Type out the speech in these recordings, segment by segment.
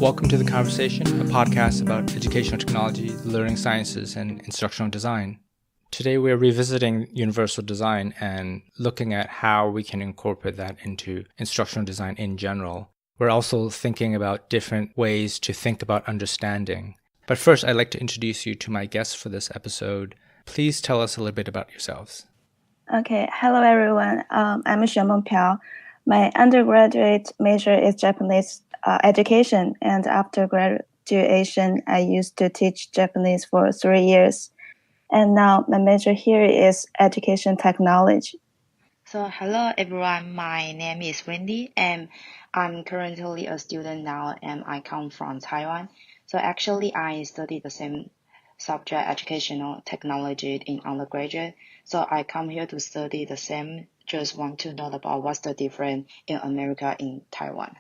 Welcome to The Conversation, a podcast about educational technology, learning sciences, and instructional design. Today we're revisiting universal design and looking at how we can incorporate that into instructional design in general. We're also thinking about different ways to think about understanding. But first, I'd like to introduce you to my guests for this episode. Please tell us a little bit about yourselves. Okay, hello everyone. I'm Xuemeng and McTighe. My undergraduate major is Japanese education, and after graduation, I used to teach Japanese for 3 years. And now my major here is education technology. So hello everyone, my name is Wendy and I'm currently a student now and I come from Taiwan. So actually I study the same subject, educational technology in undergraduate. So I come here to study the same, just want to know about what's the difference in America in Taiwan.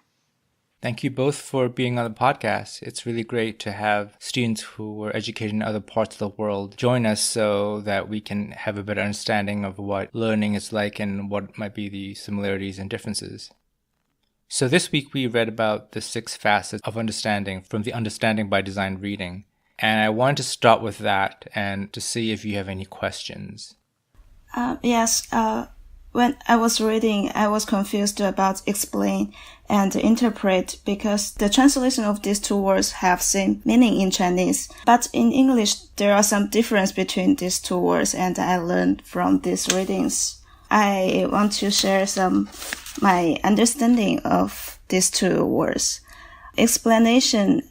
Thank you both for being on the podcast. It's really great to have students who were educated in other parts of the world join us so that we can have a better understanding of what learning is like and what might be the similarities and differences. So this week we read about the 6 facets of understanding from the Understanding by Design reading. And I wanted to start with that and to see if you have any questions. Yes. When I was reading, I was confused about explain and interpret because the translation of these two words have same meaning in Chinese. But in English, there are some difference between these two words, and I learned from these readings. I want to share my understanding of these two words. Explanation.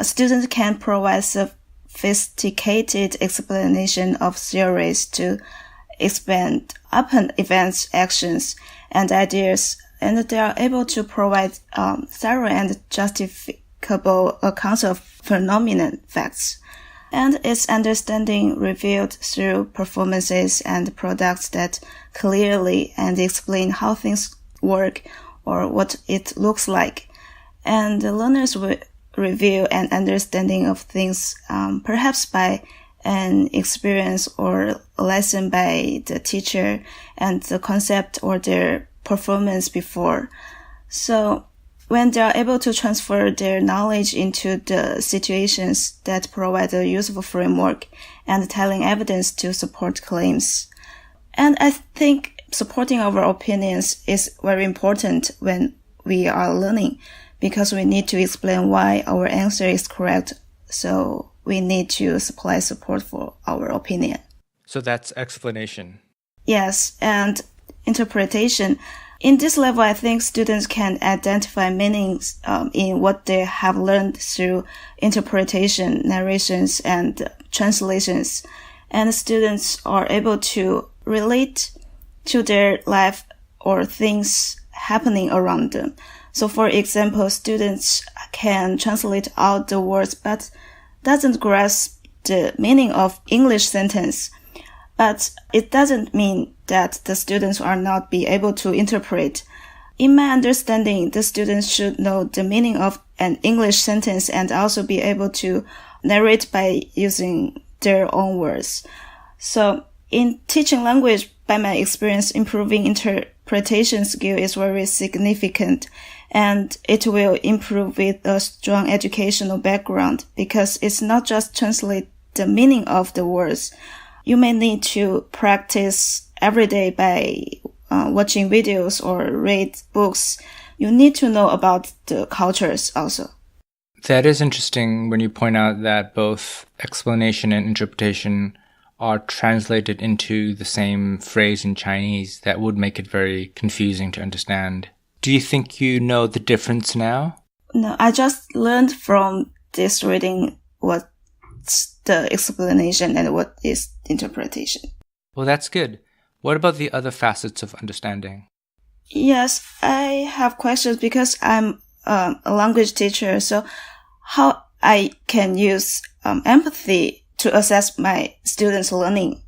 Students can provide sophisticated explanation of theories to expand upon events, actions, and ideas, and they are able to provide thorough and justificable accounts of phenomenon facts. And its understanding revealed through performances and products that clearly and explain how things work or what it looks like. And the learners will review an understanding of things perhaps by an experience or a lesson by the teacher and the concept or their performance before. So when they are able to transfer their knowledge into the situations that provide a useful framework and telling evidence to support claims. And I think supporting our opinions is very important when we are learning because we need to explain why our answer is correct. So we need to supply support for our opinion. So that's explanation. Yes, and interpretation. In this level, I think students can identify meanings in what they have learned through interpretation, narrations, and translations. And students are able to relate to their life or things happening around them. So for example, students can translate out the words but doesn't grasp the meaning of English sentence. But it doesn't mean that the students are not be able to interpret. In my understanding, the students should know the meaning of an English sentence and also be able to narrate by using their own words. So in teaching language, by my experience, improving interpretation skill is very significant, and it will improve with a strong educational background because it's not just translate the meaning of the words. You may need to practice every day by watching videos or read books. You need to know about the cultures also. That is interesting when you point out that both explanation and interpretation are translated into the same phrase in Chinese. That would make it very confusing to understand. Do you think you know the difference now? No, I just learned from this reading what's the explanation and what is interpretation. Well, that's good. What about the other facets of understanding? Yes, I have questions because I'm a language teacher. So how I can use empathy to assess my students' learning?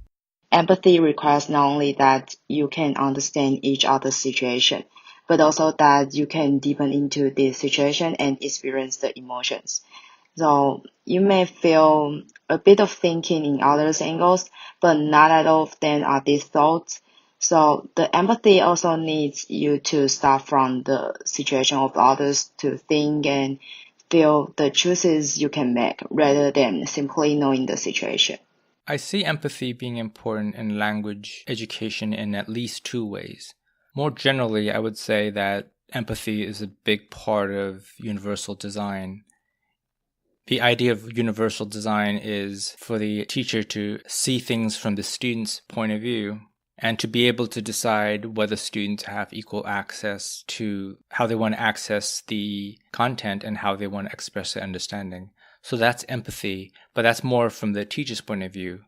Empathy requires not only that you can understand each other's situation, but also that you can deepen into the situation and experience the emotions. So you may feel a bit of thinking in others' angles, but not at all of them are these thoughts. So the empathy also needs you to start from the situation of others to think and feel the choices you can make rather than simply knowing the situation. I see empathy being important in language education in at least two ways. More generally, I would say that empathy is a big part of universal design. The idea of universal design is for the teacher to see things from the student's point of view and to be able to decide whether students have equal access to how they want to access the content and how they want to express their understanding. So that's empathy, but that's more from the teacher's point of view.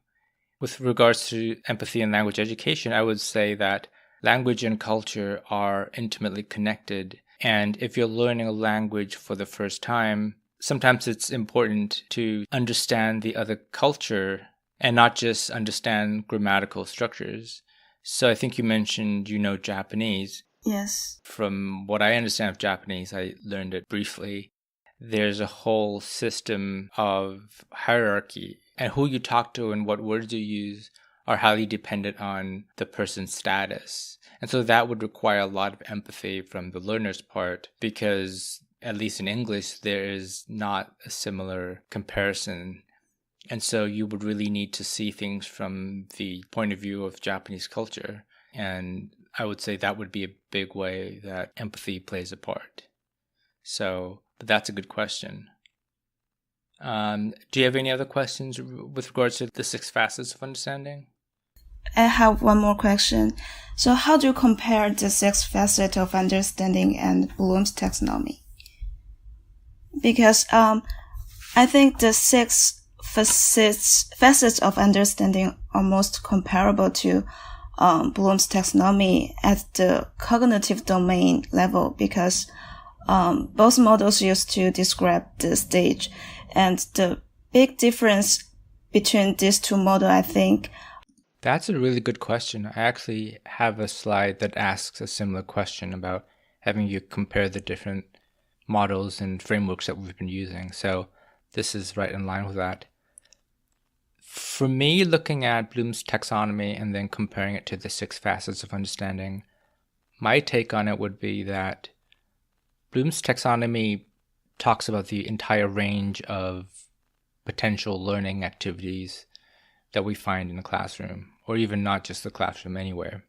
With regards to empathy in language education, I would say that language and culture are intimately connected. And if you're learning a language for the first time, sometimes it's important to understand the other culture and not just understand grammatical structures. So I think you mentioned Japanese. Yes. From what I understand of Japanese, I learned it briefly. There's a whole system of hierarchy, and who you talk to and what words you use are highly dependent on the person's status. And so that would require a lot of empathy from the learner's part because, at least in English, there is not a similar comparison. And so you would really need to see things from the point of view of Japanese culture. And I would say that would be a big way that empathy plays a part. So, but that's a good question. Do you have any other questions with regards to the 6 facets of understanding? I have one more question. So how do you compare the 6 facets of understanding and Bloom's taxonomy? Because I think the 6 facets of understanding are most comparable to Bloom's taxonomy at the cognitive domain level because both models used to describe the stage. And the big difference between these two models, I think. That's a really good question. I actually have a slide that asks a similar question about having you compare the different models and frameworks that we've been using. So this is right in line with that. For me, looking at Bloom's taxonomy and then comparing it to the 6 facets of understanding, my take on it would be that Bloom's taxonomy talks about the entire range of potential learning activities that we find in the classroom, or even not just the classroom, anywhere.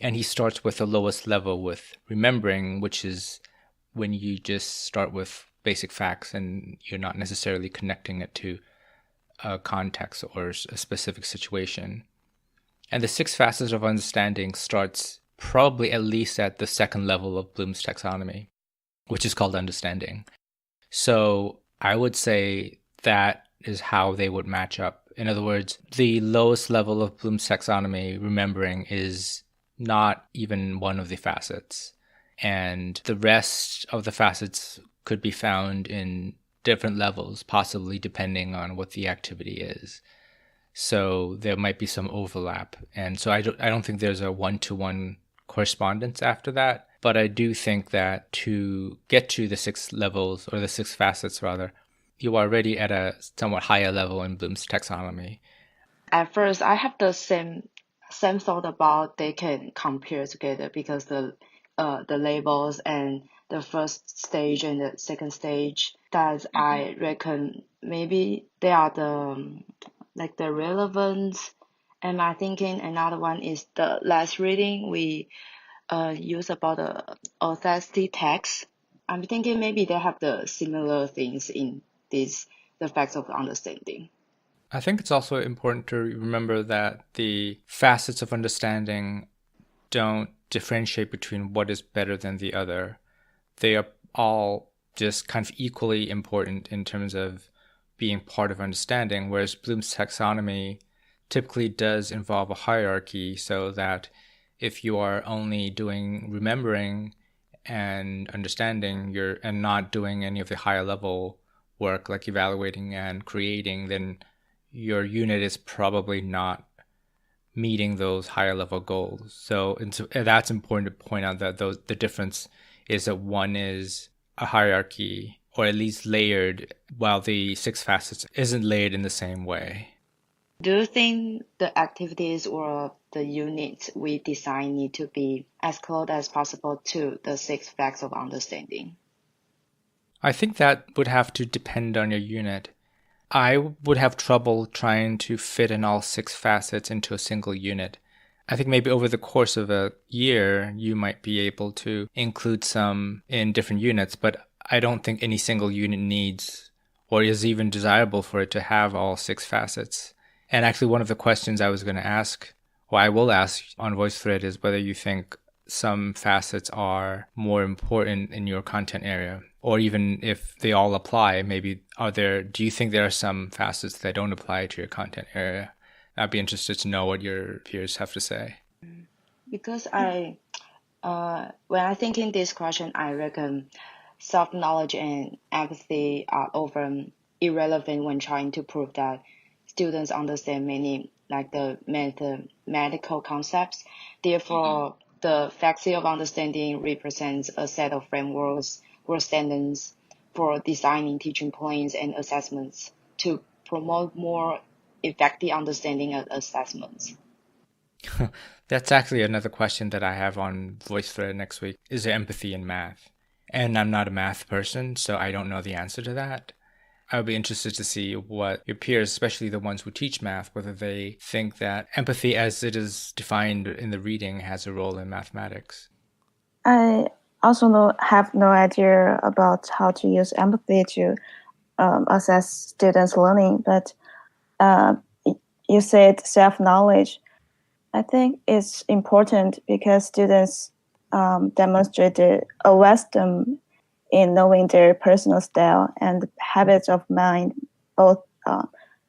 And he starts with the lowest level with remembering, which is when you just start with basic facts and you're not necessarily connecting it to a context or a specific situation. And the 6 facets of understanding starts probably at least at the 2nd level of Bloom's taxonomy, which is called understanding. So I would say that is how they would match up. In other words, the lowest level of Bloom's taxonomy, remembering, is not even one of the facets. And the rest of the facets could be found in different levels, possibly depending on what the activity is. So there might be some overlap. And so I don't think there's a one-to-one correspondence after that. But I do think that to get to the 6 levels, or the 6 facets rather, you are already at a somewhat higher level in Bloom's taxonomy. At first, I have the same thought about they can compare together because the labels and the first stage and the second stage that I reckon maybe they are the relevance. And I thinking another one is the last reading we use about the authentic text. I'm thinking maybe they have the similar things in the facts of understanding. I think it's also important to remember that the facets of understanding don't differentiate between what is better than the other. They are all just kind of equally important in terms of being part of understanding, whereas Bloom's taxonomy typically does involve a hierarchy, so that if you are only doing remembering and understanding and not doing any of the higher level work like evaluating and creating, then your unit is probably not meeting those higher level goals. So that's important to point out, that the difference is that one is a hierarchy, or at least layered, while the 6 facets isn't layered in the same way. Do you think the activities or the units we design need to be as close as possible to the 6 facts of understanding? I think that would have to depend on your unit. I would have trouble trying to fit in all 6 facets into a single unit. I think maybe over the course of a year, you might be able to include some in different units, but I don't think any single unit needs or is even desirable for it to have all 6 facets. And actually, one of the questions I was going to ask, or I will ask on VoiceThread, is whether you think some facets are more important in your content area, or even if they all apply, maybe do you think there are some facets that don't apply to your content area? I'd be interested to know what your peers have to say. Because when I think in this question, I reckon self-knowledge and empathy are often irrelevant when trying to prove that students understand many, like the mathematical concepts. Therefore, the faculty of understanding represents a set of frameworks or standards for designing teaching plans and assessments to promote more effective understanding of assessments. That's actually another question that I have on VoiceThread next week. Is there empathy in math? And I'm not a math person, so I don't know the answer to that. I would be interested to see what your peers, especially the ones who teach math, whether they think that empathy as it is defined in the reading has a role in mathematics. I also have no idea about how to use empathy to assess students' learning, but you said self-knowledge. I think it's important because students demonstrate a wisdom in knowing their personal style and habits of mind, both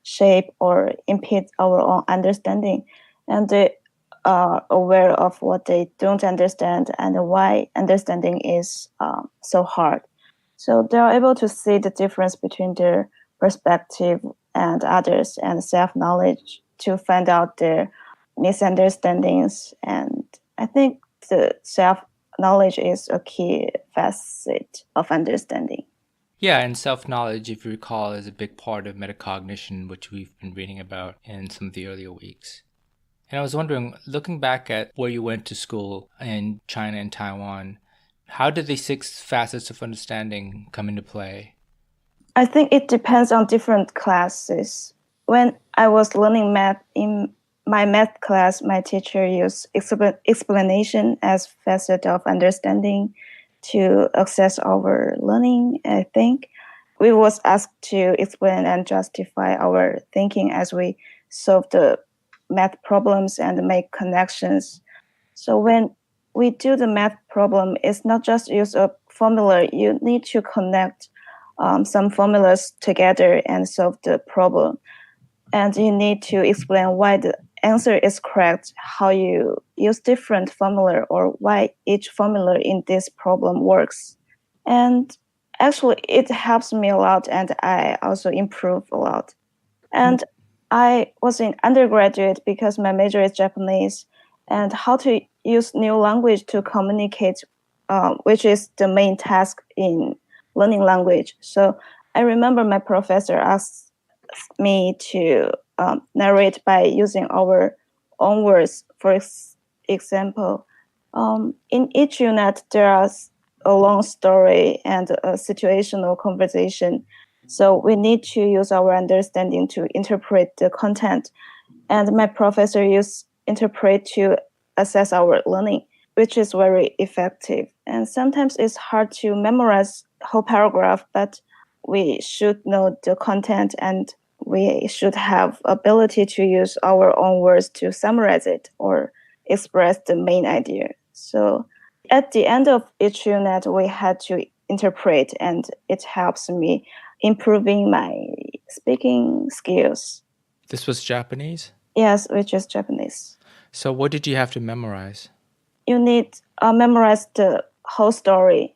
shape or impede our own understanding. And they are aware of what they don't understand and why understanding is so hard. So they are able to see the difference between their perspective and others and self-knowledge to find out their misunderstandings. And I think the self-knowledge is a key facet of understanding. Yeah, and self-knowledge, if you recall, is a big part of metacognition, which we've been reading about in some of the earlier weeks. And I was wondering, looking back at where you went to school in China and Taiwan, how did the 6 facets of understanding come into play? I think it depends on different classes. When I was learning math in my math class, my teacher used explanation as facet of understanding to access our learning. I think we was asked to explain and justify our thinking as we solve the math problems and make connections. So when we do the math problem, it's not just use a formula. You need to connect some formulas together and solve the problem. And you need to explain why the answer is correct, how you use different formula, or why each formula in this problem works. And actually, it helps me a lot, and I also improve a lot. And I was in undergraduate because my major is Japanese, and how to use new language to communicate, which is the main task in learning language. So I remember my professor asked me to narrate by using our own words. For example, in each unit, there is a long story and a situational conversation. So we need to use our understanding to interpret the content. And my professor used interpret to assess our learning, which is very effective. And sometimes it's hard to memorize whole paragraph, but we should know the content and we should have ability to use our own words to summarize it or express the main idea. So at the end of each unit, we had to interpret, and it helps me improving my speaking skills. This was Japanese? Yes, which is Japanese. So what did you have to memorize? You need memorize the whole story.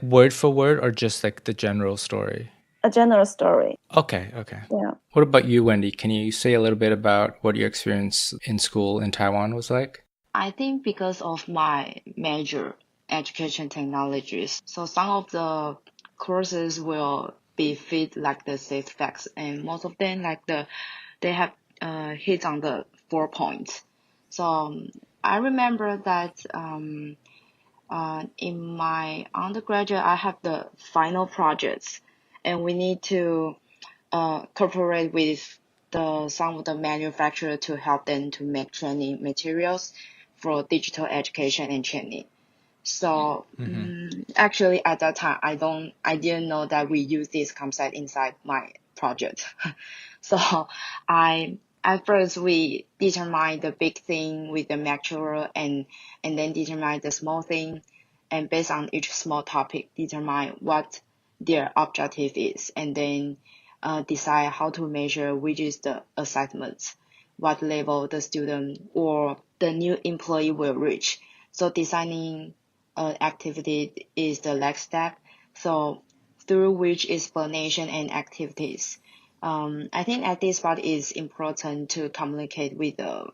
Word for word, or just like the general story? A general story. Okay. Yeah. What about you, Wendy? Can you say a little bit about what your experience in school in Taiwan was like? I think because of my major, education technologies, so some of the courses will be fit like the 6 facts, and most of them they have hit on the 4 points. So I remember that In my undergraduate, I have the final projects, and we need to cooperate with some of the manufacturer to help them to make training materials for digital education and training. So actually at that time, I didn't know that we use this concept inside my project. So at first we determine the big thing with the lecturer and then determine the small thing, and based on each small topic, determine what their objective is, and then decide how to measure which is the assignments, what level the student or the new employee will reach. So designing activity is the next step. So through which explanation and activities. I think at this part is important to communicate with the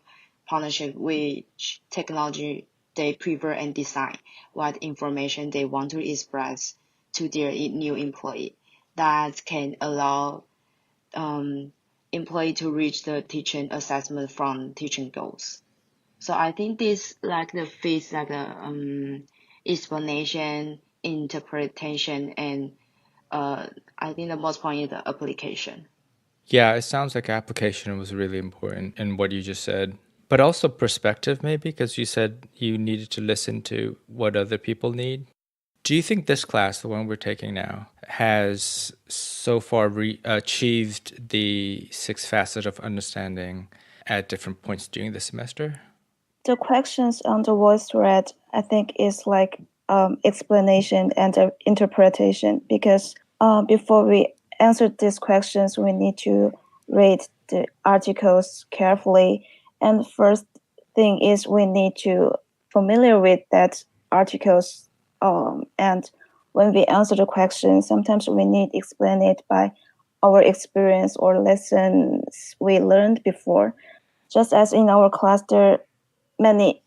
partnership which technology they prefer and design, what information they want to express to their new employee that can allow employee to reach the teaching assessment from teaching goals. So I think this like the fits like the explanation, interpretation, and I think the most point is the application. Yeah, it sounds like application was really important in what you just said, but also perspective, maybe, because you said you needed to listen to what other people need. Do you think this class, the one we're taking now, has so far achieved the 6 facets of understanding at different points during the semester? The questions on the voice thread, I think, is like explanation and interpretation, because before we answer these questions, we need to read the articles carefully. And first thing is we need to familiar with that articles. And when we answer the question, sometimes we need to explain it by our experience or lessons we learned before. Just as in our class, there are many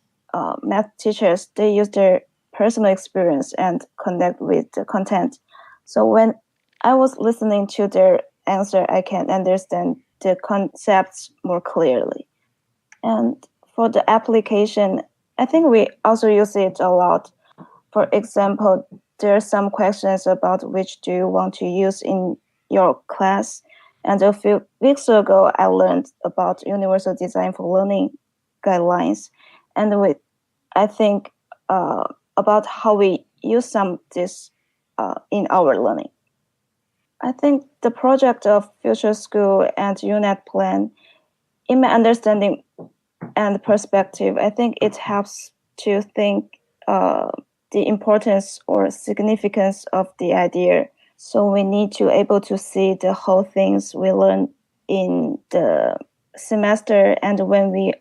math teachers, they use their personal experience and connect with the content. So when I was listening to their answer, I can understand the concepts more clearly. And for the application, I think we also use it a lot. For example, there are some questions about which do you want to use in your class. And a few weeks ago, I learned about Universal Design for Learning guidelines. And I think about how we use some of this in our learning. I think the project of Future School and UNET plan, in my understanding and perspective, I think it helps to think the importance or significance of the idea. So we need to able to see the whole things we learn in the semester. And when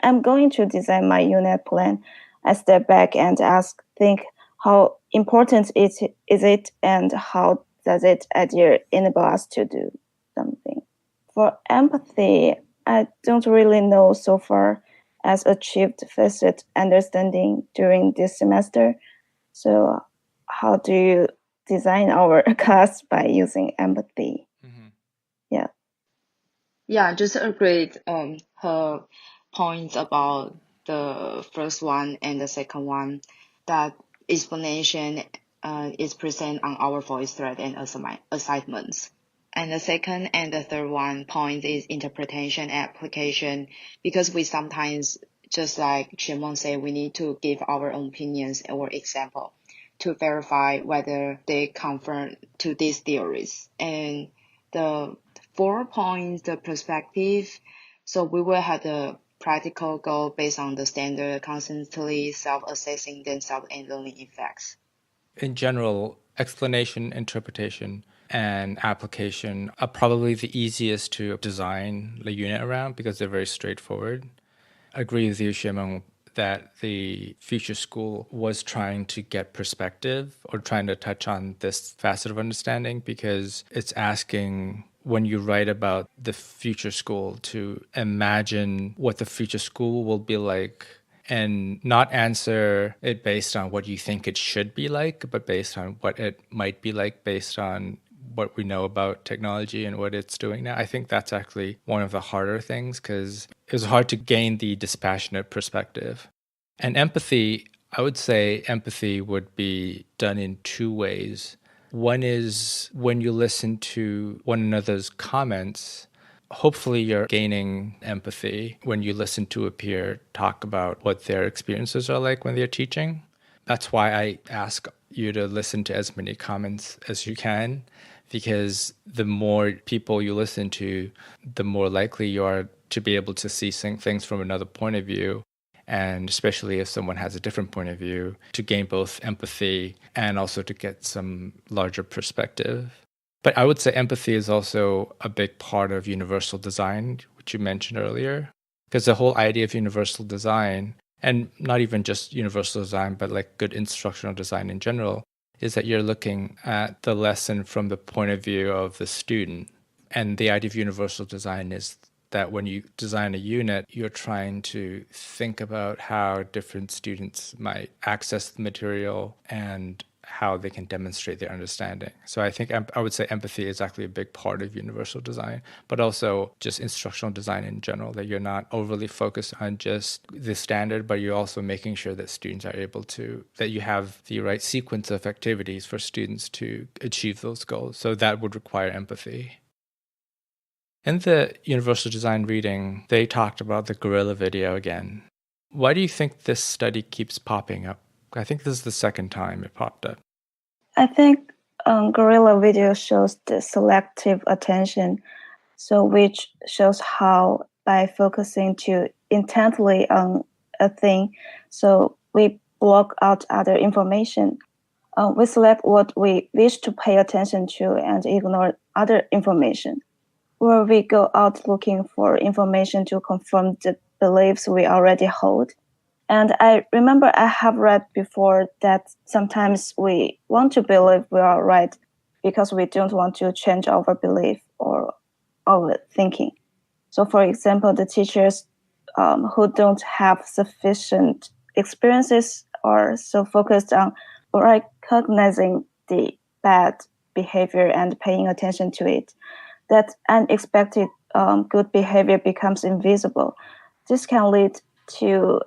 I'm going to design my UNET plan, I step back and think how important is it and how does it idea enable us to do something. For empathy, I don't really know so far as achieved facet understanding during this semester. So how do you design our class by using empathy? Yeah. Yeah, just agree her points about the first one and the second one, that explanation is present on our voice thread and assignments. And the second and the third one point is interpretation application, because we sometimes, just like Xuemeng said, we need to give our own opinions or example to verify whether they conform to these theories. And the 4 points, the perspective, so we will have the practical goal based on the standard, constantly self-assessing themselves and learning effects. In general, explanation, interpretation, and application are probably the easiest to design the unit around because they're very straightforward. I agree with you, Xuemeng, that the future school was trying to get perspective or trying to touch on this facet of understanding, because it's asking, when you write about the future school, to imagine what the future school will be like and not answer it based on what you think it should be like, but based on what it might be like based on what we know about technology and what it's doing now. I think that's actually one of the harder things, because it was hard to gain the dispassionate perspective. And empathy, I would say empathy would be done in two ways. One is when you listen to one another's comments, hopefully you're gaining empathy when you listen to a peer talk about what their experiences are like when they're teaching. That's why I ask you to listen to as many comments as you can, because the more people you listen to, the more likely you are to be able to see things from another point of view. And especially if someone has a different point of view, to gain both empathy and also to get some larger perspective. But I would say empathy is also a big part of universal design, which you mentioned earlier, because the whole idea of universal design, and not even just universal design, but like good instructional design in general, is that you're looking at the lesson from the point of view of the student. And the idea of universal design is that when you design a unit, you're trying to think about how different students might access the material and how they can demonstrate their understanding. So I think I would say empathy is actually a big part of universal design, but also just instructional design in general, that you're not overly focused on just the standard, but you're also making sure that students are able to, that you have the right sequence of activities for students to achieve those goals. So that would require empathy. In the Universal Design reading, they talked about the gorilla video again. Why do you think this study keeps popping up? I think this is the second time it popped up. I think gorilla video shows the selective attention, so which shows how by focusing too intently on a thing, so we block out other information. We select what we wish to pay attention to and ignore other information. Where we go out looking for information to confirm the beliefs we already hold. And I remember I have read before that sometimes we want to believe we are right because we don't want to change our belief or our thinking. So, for example, the teachers who don't have sufficient experiences are so focused on recognizing the bad behavior and paying attention to it, that unexpected good behavior becomes invisible. This can lead to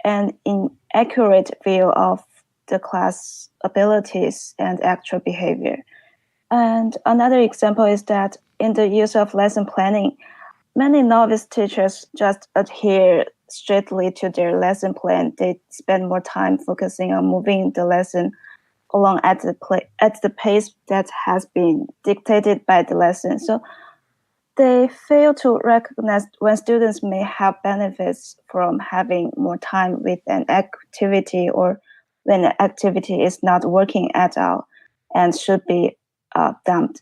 an inaccurate view of the class abilities and actual behavior. And another example is that in the use of lesson planning, many novice teachers just adhere strictly to their lesson plan. They spend more time focusing on moving the lesson along at the pace that has been dictated by the lesson. So they fail to recognize when students may have benefits from having more time with an activity, or when an activity is not working at all and should be dumped.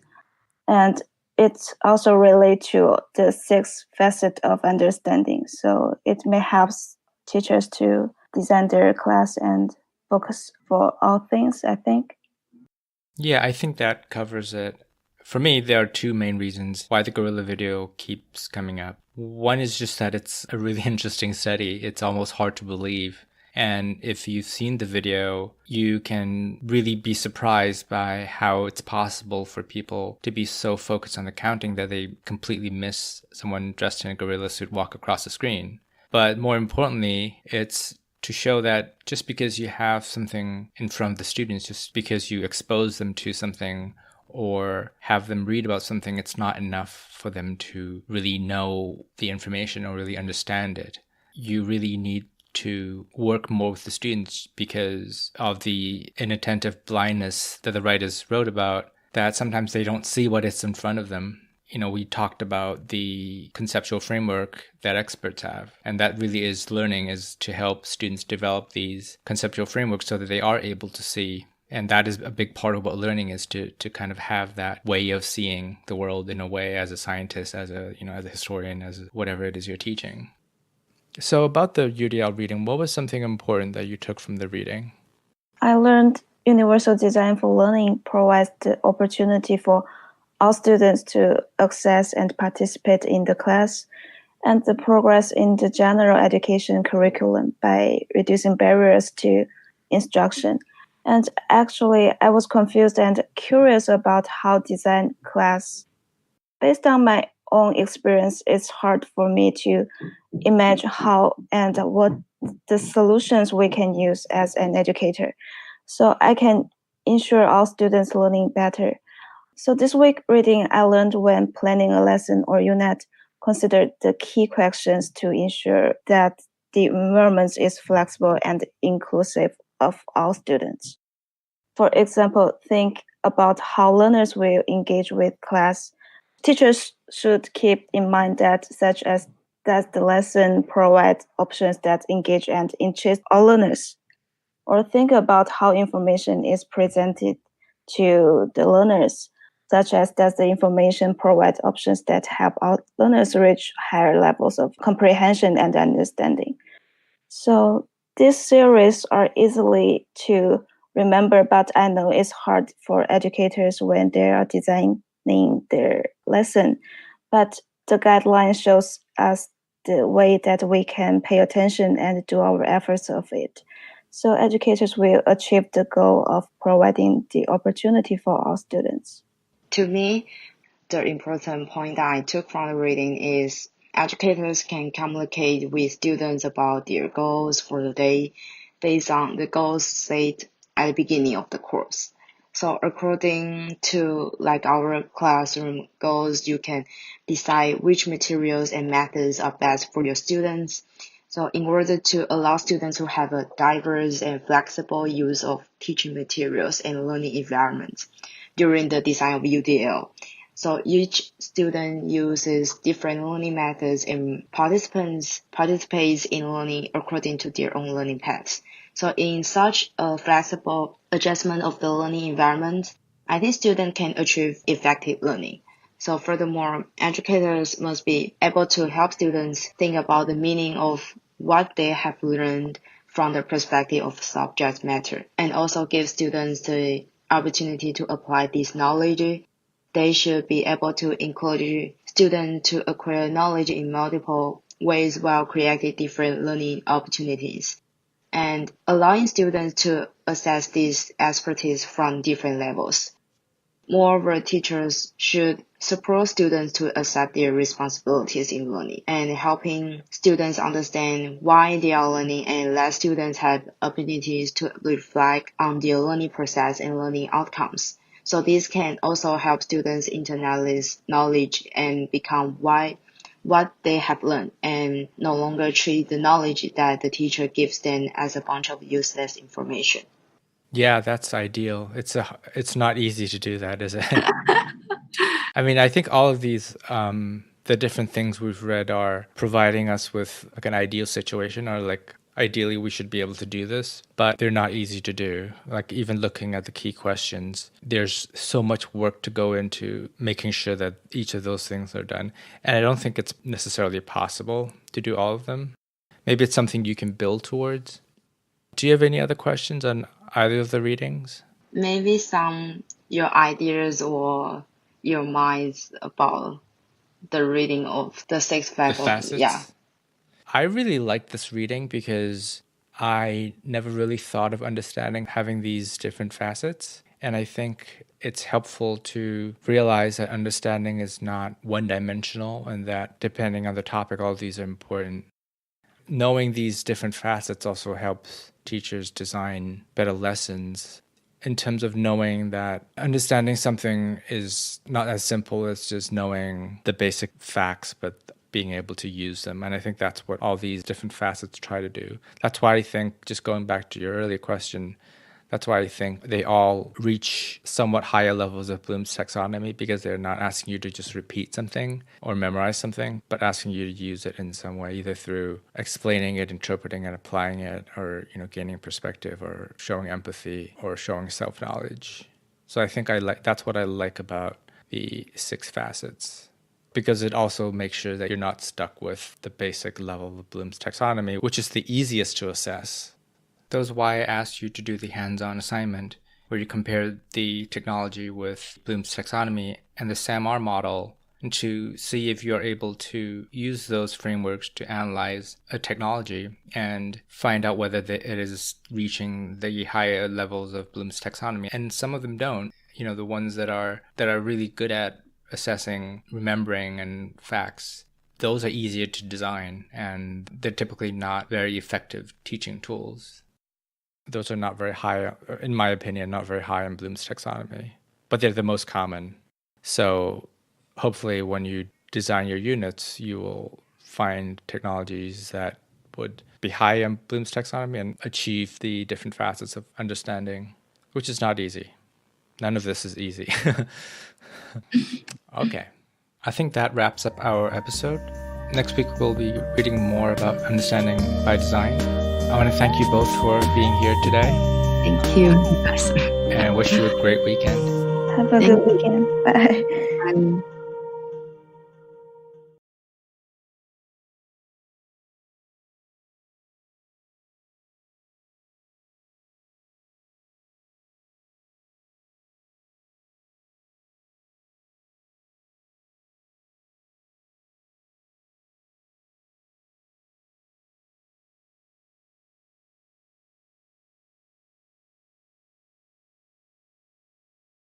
And it's also related to the sixth facet of understanding. So it may help teachers to design their class and focus for all things, I think. Yeah, I think that covers it. For me, there are two main reasons why the gorilla video keeps coming up. One is just that it's a really interesting study. It's almost hard to believe. And if you've seen the video, you can really be surprised by how it's possible for people to be so focused on the counting that they completely miss someone dressed in a gorilla suit walk across the screen. But more importantly, it's to show that just because you have something in front of the students, just because you expose them to something or have them read about something, it's not enough for them to really know the information or really understand it. You really need to work more with the students because of the inattentive blindness that the writers wrote about, that sometimes they don't see what is in front of them. You know, we talked about the conceptual framework that experts have, and that really is learning, is to help students develop these conceptual frameworks so that they are able to see. And that is a big part of what learning is, to kind of have that way of seeing the world in a way, as a scientist, as a historian, as whatever it is you're teaching. So about the UDL reading, what was something important that you took from the reading? I learned universal design for learning provides the opportunity for all students to access and participate in the class and the progress in the general education curriculum by reducing barriers to instruction. And actually, I was confused and curious about how design class, based on my own experience, it's hard for me to imagine how and what the solutions we can use as an educator, so I can ensure all students learning better. So this week reading, I learned when planning a lesson or unit, consider the key questions to ensure that the environment is flexible and inclusive of all students. For example, think about how learners will engage with class. Teachers should keep in mind that such as that the lesson provides options that engage and interest all learners. Or think about how information is presented to the learners, such as does the information provide options that help our learners reach higher levels of comprehension and understanding. So these series are easily to remember, but I know it's hard for educators when they are designing their lesson. But the guideline shows us the way that we can pay attention and do our efforts of it. So educators will achieve the goal of providing the opportunity for all students. To me, the important point that I took from the reading is educators can communicate with students about their goals for the day based on the goals set at the beginning of the course. So according to our classroom goals, you can decide which materials and methods are best for your students. So in order to allow students to have a diverse and flexible use of teaching materials and learning environments during the design of UDL. So each student uses different learning methods and participates in learning according to their own learning paths. So in such a flexible adjustment of the learning environment, I think students can achieve effective learning. So furthermore, educators must be able to help students think about the meaning of what they have learned from the perspective of subject matter, and also give students the opportunity to apply this knowledge. They should be able to encourage students to acquire knowledge in multiple ways while creating different learning opportunities, and allowing students to assess this expertise from different levels. Moreover, teachers should support students to accept their responsibilities in learning and helping students understand why they are learning, and let students have opportunities to reflect on their learning process and learning outcomes. So this can also help students internalize knowledge and become what they have learned, and no longer treat the knowledge that the teacher gives them as a bunch of useless information. Yeah, that's ideal. It's not easy to do that, is it? I mean, I think all of these the different things we've read are providing us with an ideal situation, or ideally we should be able to do this, but they're not easy to do. Even looking at the key questions, there's so much work to go into making sure that each of those things are done. And I don't think it's necessarily possible to do all of them. Maybe it's something you can build towards. Do you have any other questions on either of the readings? Maybe some your ideas or your minds about the reading of the sixth The facet. facets? Yeah. I really liked this reading because I never really thought of understanding having these different facets. And I think it's helpful to realize that understanding is not one-dimensional, and that depending on the topic, all of these are important. Knowing these different facets also helps teachers design better lessons, in terms of knowing that understanding something is not as simple as just knowing the basic facts, but being able to use them. And I think that's what all these different facets try to do. That's why I think, just going back to your earlier question, that's why I think they all reach somewhat higher levels of Bloom's taxonomy, because they're not asking you to just repeat something or memorize something, but asking you to use it in some way, either through explaining it, interpreting it, applying it, or gaining perspective, or showing empathy, or showing self-knowledge. So I think that's what I like about the 6 facets, because it also makes sure that you're not stuck with the basic level of Bloom's taxonomy, which is the easiest to assess. That was why I asked you to do the hands-on assignment, where you compare the technology with Bloom's taxonomy and the SAMR model, and to see if you're able to use those frameworks to analyze a technology and find out whether it is reaching the higher levels of Bloom's taxonomy. And some of them don't. The ones that are really good at assessing, remembering, and facts, those are easier to design, and they're typically not very effective teaching tools. Those are not very high, in my opinion, not very high in Bloom's taxonomy, but they're the most common. So hopefully when you design your units, you will find technologies that would be high in Bloom's taxonomy and achieve the different facets of understanding, which is not easy. None of this is easy. Okay. I think that wraps up our episode. Next week, we'll be reading more about understanding by design. I want to thank you both for being here today. Thank you, Professor. And wish you a great weekend. Have a good weekend. Bye. Bye.